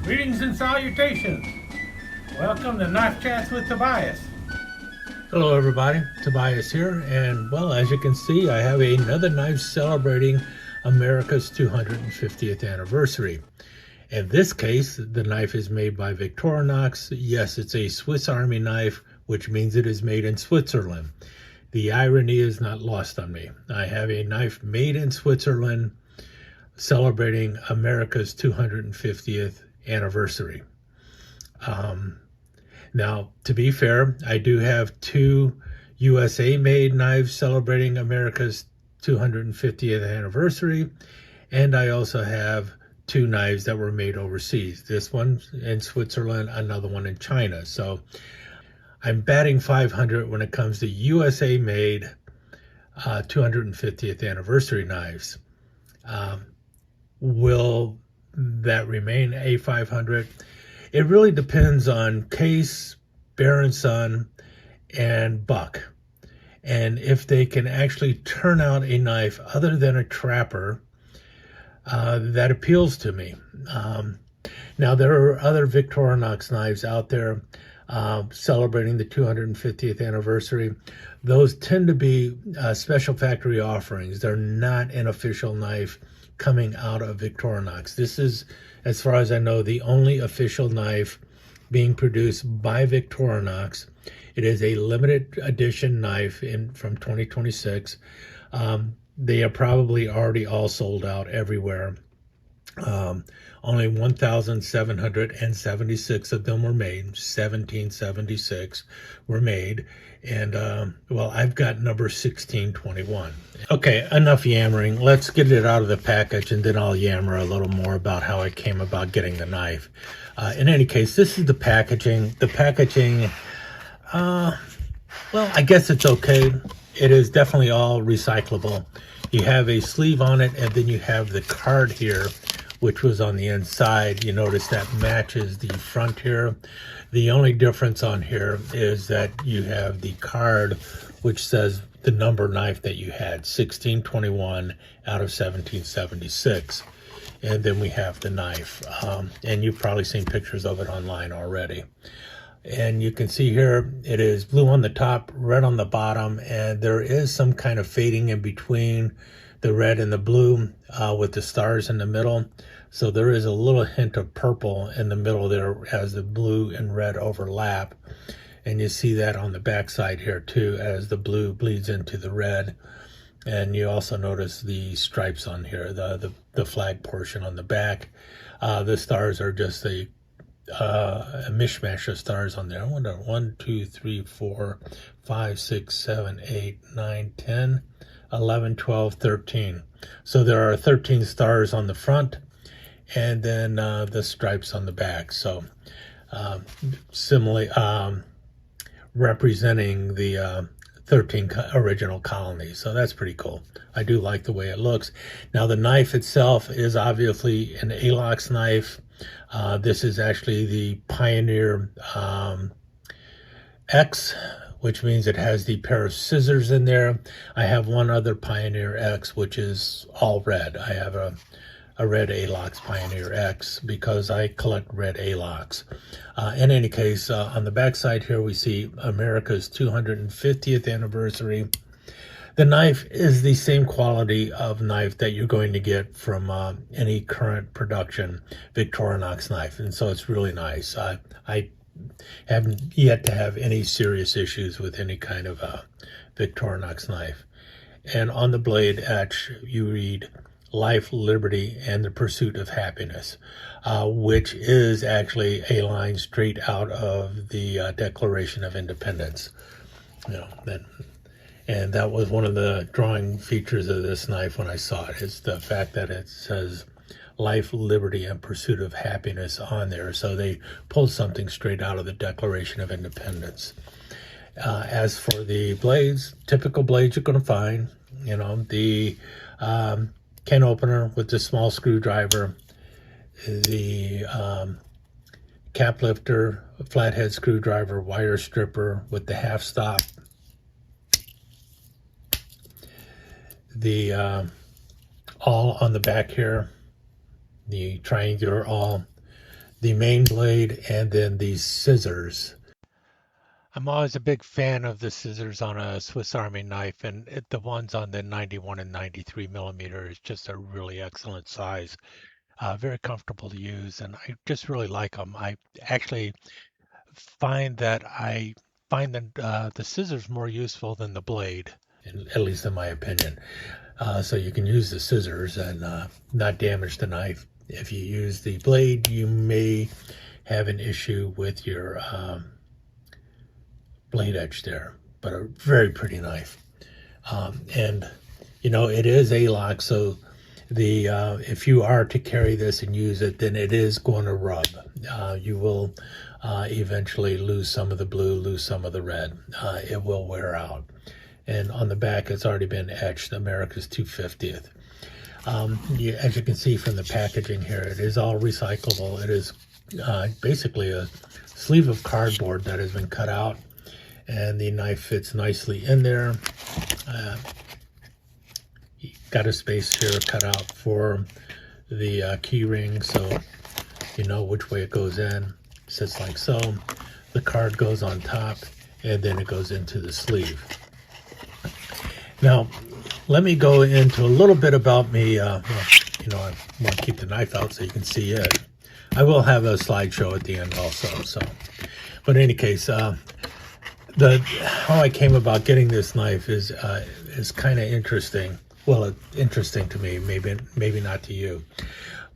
Greetings and salutations. Welcome to Knife Chats with Tobias. Hello everybody, Tobias here, and well, as you can see, I have another knife celebrating America's 250th anniversary. In this case, the knife is made by Victorinox. Yes, it's a Swiss Army knife, which means it is made in Switzerland. The irony is not lost on me. I have a knife made in Switzerland celebrating America's 250th anniversary. Now, to be fair, I do have two USA-made knives celebrating America's 250th anniversary, and I also have two knives that were made overseas. This one in Switzerland, another one in China. So I'm batting 500 when it comes to USA-made 250th anniversary knives. Will that remain a 500? It really depends on Case, Baron Son, and Buck. And if they can actually turn out a knife other than a trapper, that appeals to me. Now, there are other Victorinox knives out there celebrating the 250th anniversary. Those tend to be special factory offerings. They're not an official knife coming out of Victorinox. This is, as far as I know, the only official knife being produced by Victorinox. It is a limited edition knife from 2026. They are probably already all sold out everywhere. Only 1,776 of them were made. 1776 were made. And, well, I've got number 1621. Okay, enough yammering. Let's get it out of the package, and then I'll yammer a little more about how I came about getting the knife. In any case, this is the packaging. The packaging, well, I guess it's okay. It is definitely all recyclable. You have a sleeve on it, and then you have the card here, which was on the inside. You notice that matches the front here. The only difference on here is that you have the card, which says the number knife that you had, 1621 out of 1776. And then we have the knife. And you've probably seen pictures of it online already. And you can see here, it is blue on the top, red on the bottom, and there is some kind of fading in between the red and the blue with the stars in the middle. So there is a little hint of purple in the middle there as the blue and red overlap. And you see that on the back side here too, as the blue bleeds into the red. And you also notice the stripes on here, the flag portion on the back. The stars are just a mishmash of stars on there. I wonder, 1, 2, 3, 4, 5, 6, 7, 8, 9, 10, 11, 12, 13. So there are 13 stars on the front, and then the stripes on the back. So similarly, representing the 13 original colonies. So that's pretty cool. I do like the way it looks. Now, the knife itself is obviously an ALOX knife. This is actually the Pioneer X, which means it has the pair of scissors in there. I have one other Pioneer X, which is all red. I have a red ALOX Pioneer X because I collect red ALOX. In any case, on the back side here, we see America's 250th anniversary. The knife is the same quality of knife that you're going to get from any current production Victorinox knife, and so it's really nice. I haven't yet to have any serious issues with any kind of Victorinox knife. And on the blade edge, you read life, liberty, and the pursuit of happiness, which is actually a line straight out of the Declaration of Independence. You know, and that was one of the drawing features of this knife when I saw it. It's the fact that it says life, liberty, and pursuit of happiness on there. So they pulled something straight out of the Declaration of Independence. As for the blades, typical blades you're going to find, you know, the can opener with the small screwdriver, the cap lifter, flathead screwdriver, wire stripper with the half stop, the awl on the back here, the triangular awl, the main blade, and then these scissors. I'm always a big fan of the scissors on a Swiss Army knife, and the ones on the 91 and 93 millimeter is just a really excellent size. Very comfortable to use, and I just really like them. I actually find that I find the scissors more useful than the blade, at least in my opinion. So you can use the scissors and not damage the knife. If you use the blade, you may have an issue with your blade edge there, but a very pretty knife. And you know, it is A-lock, so the if you are to carry this and use it, then it is going to rub. You will eventually lose some of the blue, lose some of the red. It will wear out. And on the back, it's already been etched, America's 250th. As you can see from the packaging here, it is all recyclable. It is basically a sleeve of cardboard that has been cut out, and the knife fits nicely in there. Got a space here cut out for the key ring, so you know which way it goes in. Sits like so. The card goes on top, and then it goes into the sleeve. Now, let me go into a little bit about me. Well, you know, I want to keep the knife out so you can see it. I will have a slideshow at the end also. So, but in any case, how I came about getting this knife is kind of interesting. Well, it's interesting to me, maybe not to you.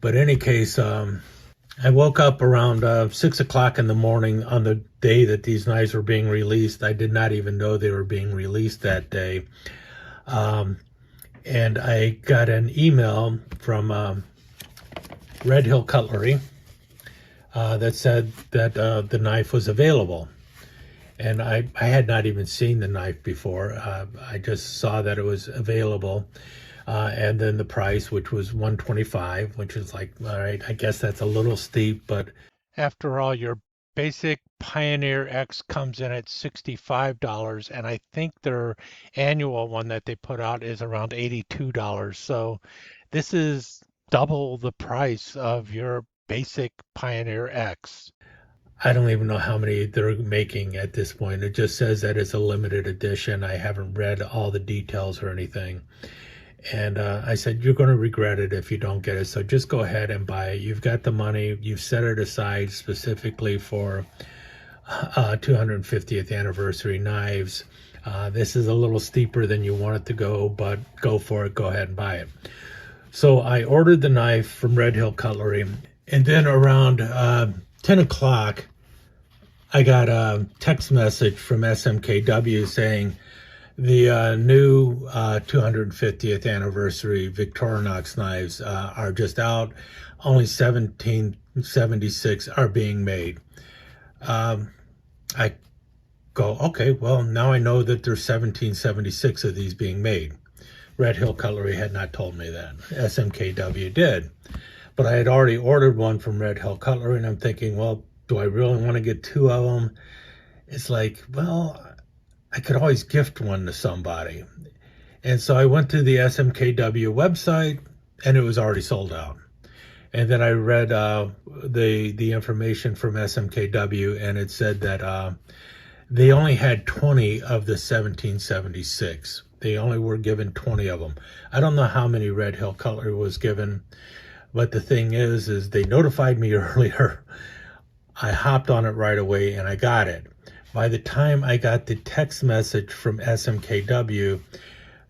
But in any case, I woke up around 6 o'clock in the morning on the day that these knives were being released. I did not even know they were being released that day. And I got an email from Red Hill Cutlery that said that the knife was available. And I had not even seen the knife before. I just saw that it was available. And then the price, which was $125, which is like, all right, I guess that's a little steep, but after all, your basic Pioneer X comes in at $65, and I think their annual one that they put out is around $82. So this is double the price of your basic Pioneer X. I don't even know how many they're making at this point. It just says that it's a limited edition. I haven't read all the details or anything. And I said, you're going to regret it if you don't get it. So just go ahead and buy it. You've got the money. You've set it aside specifically for 250th anniversary knives. This is a little steeper than you want it to go, but go for it. Go ahead and buy it. So I ordered the knife from Red Hill Cutlery. And then around 10 o'clock, I got a text message from SMKW saying, the new 250th anniversary Victorinox knives are just out. Only 1776 are being made. I go, okay, well, now I know that there's 1776 of these being made. Red Hill Cutlery had not told me that. SMKW did. But I had already ordered one from Red Hill Cutlery, and I'm thinking, well, do I really want to get two of them? It's like, well, I could always gift one to somebody. And so I went to the SMKW website, and it was already sold out. And then I read the information from SMKW, and it said that they only had 20 of the 1776. They only were given 20 of them. I don't know how many Red Hill Cutlery was given, but the thing is they notified me earlier. I hopped on it right away, and I got it. By the time I got the text message from SMKW,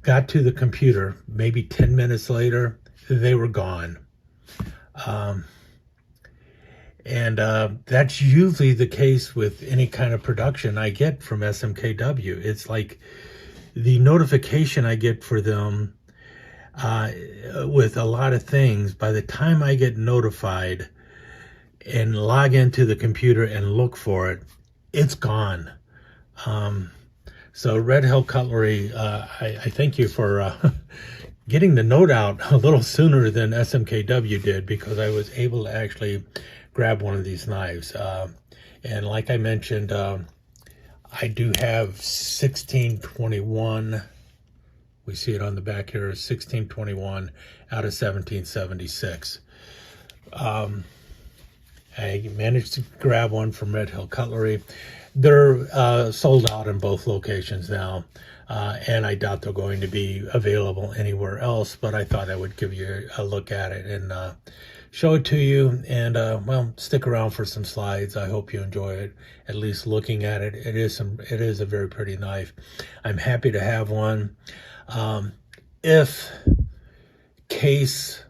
got to the computer, maybe 10 minutes later, they were gone. That's usually the case with any kind of production I get from SMKW. It's like the notification I get for them with a lot of things, by the time I get notified and log into the computer and look for it, it's gone. So Red Hill Cutlery, I thank you for getting the note out a little sooner than SMKW did, because I was able to actually grab one of these knives. And like I mentioned, I do have 1621. We see it on the back here, 1621 out of 1776. I managed to grab one from Red Hill Cutlery. They're sold out in both locations now, and I doubt they're going to be available anywhere else, but I thought I would give you a look at it and show it to you, and well, stick around for some slides. I hope you enjoy it, at least looking at it. It is a very pretty knife. I'm happy to have one. If Case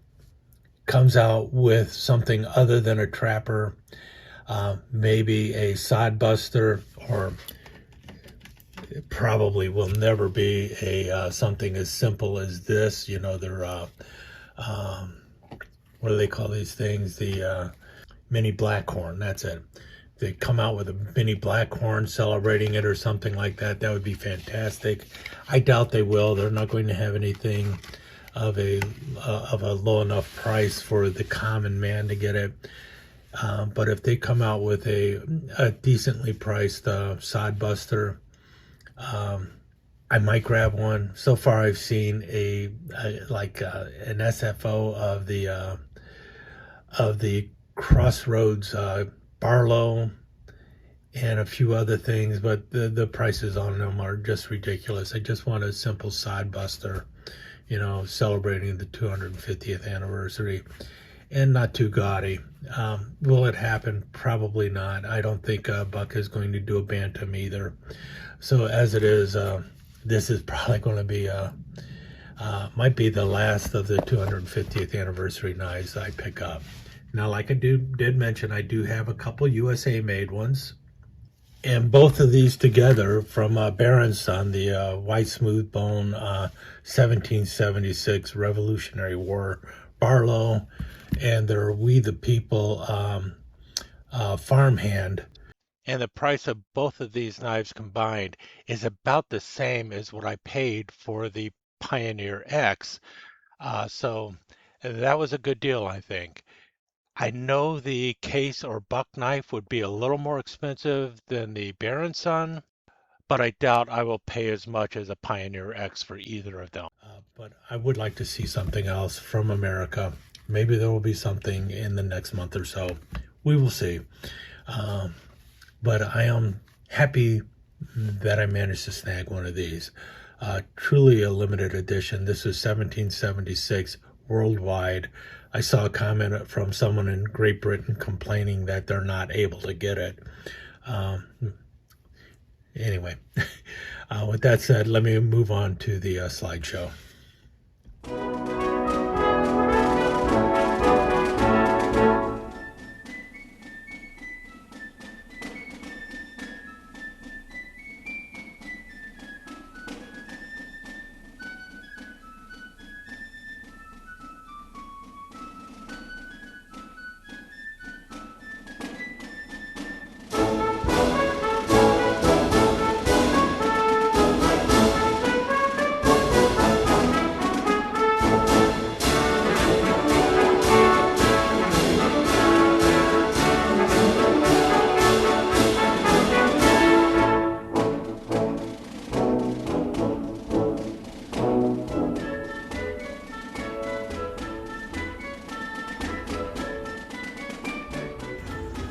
comes out with something other than a trapper, maybe a sod buster, or it probably will never be a something as simple as this. You know, they're what do they call these things? The mini blackhorn. That's it. They come out with a mini blackhorn celebrating it or something like that. That would be fantastic. I doubt they will. They're not going to have anything of a low enough price for the common man to get it. But if they come out with a decently priced sod buster, I might grab one. So far, I've seen an SFO of the Crossroads Barlow and a few other things, but the prices on them are just ridiculous. I just want a simple sod buster, you know, celebrating the 250th anniversary, and not too gaudy. Will it happen? Probably not. I don't think Buck is going to do a Bantam either. So as it is, this is probably going to be might be the last of the 250th anniversary knives I pick up. Now, like I did mention, I do have a couple USA made ones, and both of these together from Baron's Son, the white smooth bone 1776 Revolutionary War Barlow, and their We the People farmhand. And the price of both of these knives combined is about the same as what I paid for the Pioneer X. So that was a good deal, I think. I know the Case or Buck knife would be a little more expensive than the Baron Son, but I doubt I will pay as much as a Pioneer X for either of them. But I would like to see something else from America. Maybe there will be something in the next month or so. We will see. But I am happy that I managed to snag one of these. Truly a limited edition. This is 1776 worldwide. I saw a comment from someone in Great Britain complaining that they're not able to get it. Anyway, with that said, let me move on to the slideshow.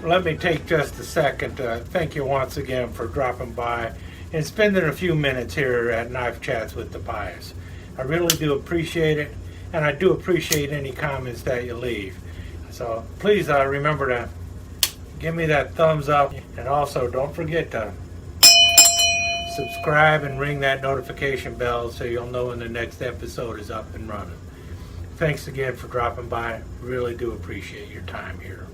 Let me take just a second to thank you once again for dropping by and spending a few minutes here at Knife Chats with Tobias. I really do appreciate it, and I do appreciate any comments that you leave. So please remember to give me that thumbs up, and also don't forget to subscribe and ring that notification bell so you'll know when the next episode is up and running. Thanks again for dropping by. Really do appreciate your time here.